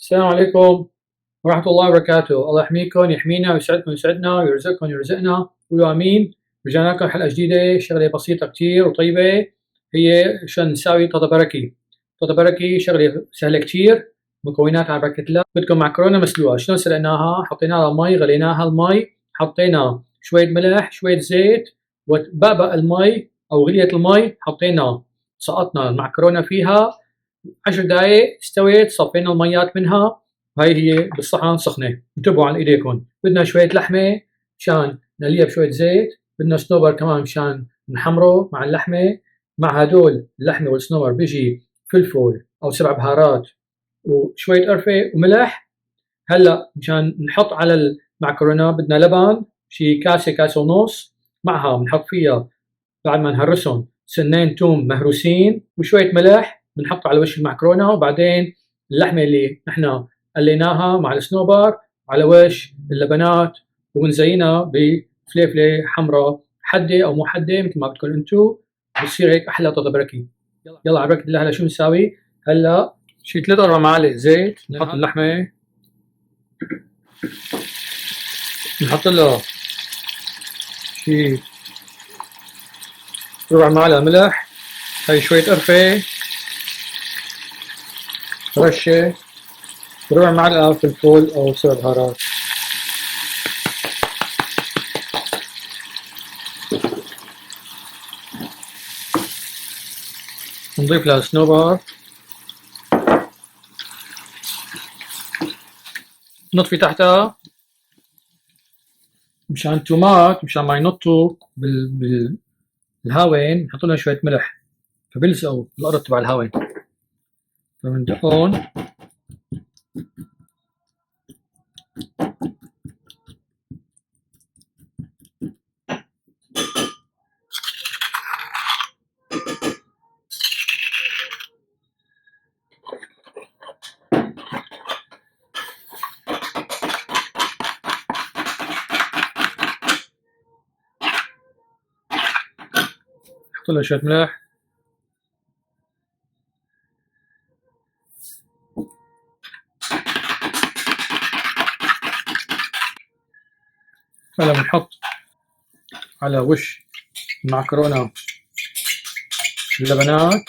السلام عليكم ورحمة الله وبركاته. الله يحميكم يحمينا ويسعدكم يسعدنا ويرزقكم يرزقنا. قولوا آمين. رجعنا لكم حلقة جديدة، شغلة بسيطة كتير وطيبة، هي شلون نساوي طاطا بركي. طاطا بركي شغلة سهلة كتير، مكونات على بركة الله. بدكم معكرونة مسلوقة. شلون سلقناها؟ حطيناها المي، غليناها المي، حطينا شوية ملح شوية زيت، وبقبق المي أو غليت المي حطينا سقطنا المعكرونة فيها. 10 دقايق استوت، صفينا الميات منها. هاي هي بالصحن سخنة. انتبهوا على ايديكم. بدنا شوية لحمة مشان نقليها بشوية زيت، بدنا صنوبر كمان مشان نحمره مع اللحمة. مع هدول اللحمة والصنوبر بيجي فلفل أو 7 بهارات وشوية قرفة وملح. هلا مشان نحط على المعكرونة بدنا لبن شي كاسة كاسة ونص، معها بنحط فيها بعد ما نهرسهم سنين توم مهروسين وشوية ملح، بنحطه على وش المعكرونة. وبعدين اللحمة اللي نحن قليناها مع الصنوبر على وش اللبنات، وبنزينها بفليفلة حمراء حدة أو مو حدة مثل ما بدكم انتو. بتصير هيك أحلى طاطا بركي. يلا على بركة الله. هلا شو نساوي؟ هلا شي 3-4 معالق زيت، نحط اللحمة، نحط لها شي ربع معلقة ملح، هاي شوية قرفة، رشة، ربع معلقة فلفل أو 7 بهارات. نضيف لها صنوبر، نطفي تحتها مشان التومات مشان ما ينطوا بالهاون، نحط لهم شوية ملح فبيلزقوا بالأرض تبع الهاون. فبندقهم نحط لها شوية ملح. هلا بنحط على وش المعكرونة اللبنات،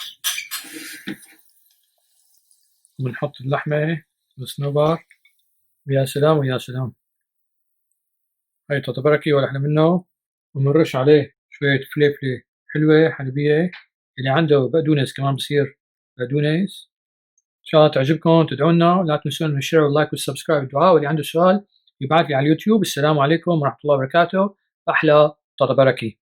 وبنحط اللحمة والصنوبر. ويا سلام ويا سلام، هاي طاطا بركي ولا أحلى منه. وبنرش عليه شوية فليفلة حلوة حلبية، اللي عنده بقدونس كمان بصير بقدونس. إن شاء الله تعجبكم، تدعونا، لا تنسون الشير واللايك والسبسكرايب والدعاء. واللي عنده سؤال يبعث لي على اليوتيوب. السلام عليكم ورحمة الله وبركاته. أحلى طاطا بركي.